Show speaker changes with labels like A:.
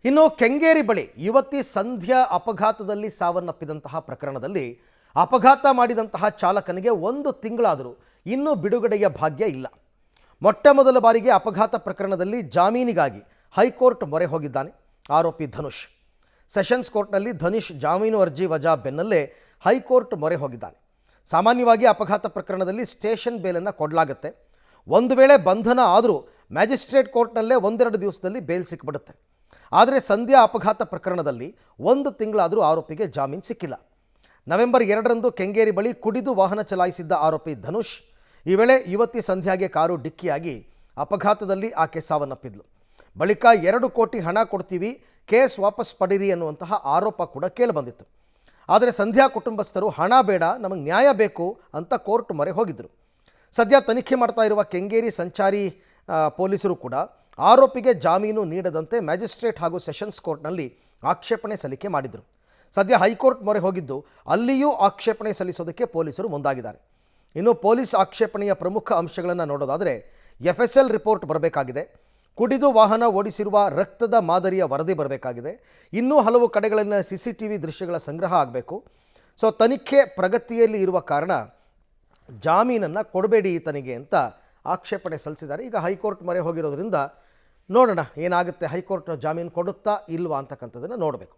A: ಇನ್ನು ಕೆಂಗೇರಿ ಬಳಿ ಯುವತಿ ಸಂಧ್ಯಾ ಅಪಘಾತದಲ್ಲಿ ಸಾವನ್ನಪ್ಪಿದಂತಹ ಪ್ರಕರಣದಲ್ಲಿ ಅಪಘಾತ ಮಾಡಿದಂತಹ ಚಾಲಕನಿಗೆ 1 ತಿಂಗಳಾದರೂ ಇನ್ನೂ ಬಿಡುಗಡೆಯ ಭಾಗ್ಯ ಇಲ್ಲ. ಮೊಟ್ಟಮೊದಲ ಬಾರಿಗೆ ಅಪಘಾತ ಪ್ರಕರಣದಲ್ಲಿ ಜಾಮೀನಿಗಾಗಿ ಹೈಕೋರ್ಟ್ ಮೊರೆ ಹೋಗಿದ್ದಾನೆ ಆರೋಪಿ ಧನುಷ್. ಸೆಷನ್ಸ್ ಕೋರ್ಟ್ನಲ್ಲಿ ಧನುಷ್ ಜಾಮೀನು ಅರ್ಜಿ ವಜಾ ಬೆನ್ನಲ್ಲೇ ಹೈಕೋರ್ಟ್ ಮೊರೆ ಹೋಗಿದ್ದಾನೆ. ಸಾಮಾನ್ಯವಾಗಿ ಅಪಘಾತ ಪ್ರಕರಣದಲ್ಲಿ ಸ್ಟೇಷನ್ ಬೇಲನ್ನು ಕೊಡಲಾಗುತ್ತೆ. ಒಂದು ವೇಳೆ ಬಂಧನ ಆದರೂ ಮ್ಯಾಜಿಸ್ಟ್ರೇಟ್ ಕೋರ್ಟ್ನಲ್ಲೇ 1-2 ದಿವಸದಲ್ಲಿ ಬೇಲ್ ಸಿಕ್ಕಿಬಿಡುತ್ತೆ. ಆದರೆ ಸಂಧ್ಯಾ ಅಪಘಾತ ಪ್ರಕರಣದಲ್ಲಿ 1 ತಿಂಗಳಾದರೂ ಆರೋಪಿಗೆ ಜಾಮೀನು ಸಿಕ್ಕಿಲ್ಲ. ನವೆಂಬರ್ 2ರಂದು ಕೆಂಗೇರಿ ಬಳಿ ಕುಡಿದು ವಾಹನ ಚಲಾಯಿಸಿದ್ದ ಆರೋಪಿ ಧನುಷ್ ಈ ವೇಳೆ ಯುವತಿ ಸಂಧ್ಯಾಗೆ ಕಾರು ಡಿಕ್ಕಿಯಾಗಿ ಅಪಘಾತದಲ್ಲಿ ಆಕೆ ಸಾವನ್ನಪ್ಪಿದ್ಲು. ಬಳಿಕ 2 ಕೋಟಿ ಹಣ ಕೊಡ್ತೀವಿ, ಕೇಸ್ ವಾಪಸ್ ಪಡೀರಿ ಅನ್ನುವಂತಹ ಆರೋಪ ಕೂಡ ಕೇಳಿಬಂದಿತ್ತು. ಆದರೆ ಸಂಧ್ಯಾ ಕುಟುಂಬಸ್ಥರು ಹಣ ಬೇಡ, ನಮಗೆ ನ್ಯಾಯ ಬೇಕು ಅಂತ ಕೋರ್ಟ್ ಮೊರೆ ಹೋಗಿದ್ದರು. ಸದ್ಯ ತನಿಖೆ ಮಾಡ್ತಾ ಇರುವ ಕೆಂಗೇರಿ ಸಂಚಾರಿ ಪೊಲೀಸರು ಕೂಡ ಆರೋಪಿಗೆ ಜಾಮೀನು ನೀಡದಂತೆ ಮ್ಯಾಜಿಸ್ಟ್ರೇಟ್ ಹಾಗೂ ಸೆಷನ್ಸ್ ಕೋರ್ಟ್ನಲ್ಲಿ ಆಕ್ಷೇಪಣೆ ಸಲ್ಲಿಕೆ ಮಾಡಿದರು. ಸದ್ಯ ಹೈಕೋರ್ಟ್ ಮೊರೆ ಹೋಗಿದ್ದು ಅಲ್ಲಿಯೂ ಆಕ್ಷೇಪಣೆ ಸಲ್ಲಿಸೋದಕ್ಕೆ ಪೊಲೀಸರು ಮುಂದಾಗಿದ್ದಾರೆ. ಇನ್ನು ಪೊಲೀಸ್ ಆಕ್ಷೇಪಣೆಯ ಪ್ರಮುಖ ಅಂಶಗಳನ್ನು ನೋಡೋದಾದರೆ FSL ರಿಪೋರ್ಟ್ ಬರಬೇಕಾಗಿದೆ, ಕುಡಿದು ವಾಹನ ಓಡಿಸಿರುವ ರಕ್ತದ ಮಾದರಿಯ ವರದಿ ಬರಬೇಕಾಗಿದೆ, ಇನ್ನೂ ಹಲವು ಕಡೆಗಳಲ್ಲಿನ CCTV ದೃಶ್ಯಗಳ ಸಂಗ್ರಹ ಆಗಬೇಕು. ಸೊ ತನಿಖೆ ಪ್ರಗತಿಯಲ್ಲಿ ಇರುವ ಕಾರಣ ಜಾಮೀನನ್ನು ಕೊಡಬೇಡಿ ಈತನಿಗೆ ಅಂತ ಆಕ್ಷೇಪಣೆ ಸಲ್ಲಿಸಿದ್ದಾರೆ. ಈಗ ಹೈಕೋರ್ಟ್ ಮೊರೆ ಹೋಗಿರೋದ್ರಿಂದ ನೋಡೋಣ ಏನಾಗುತ್ತೆ, ಹೈಕೋರ್ಟ್ ಜಾಮೀನು ಕೊಡುತ್ತಾ ಇಲ್ವಾ ಅಂತಕ್ಕಂಥದ್ದನ್ನು ನೋಡಬೇಕು.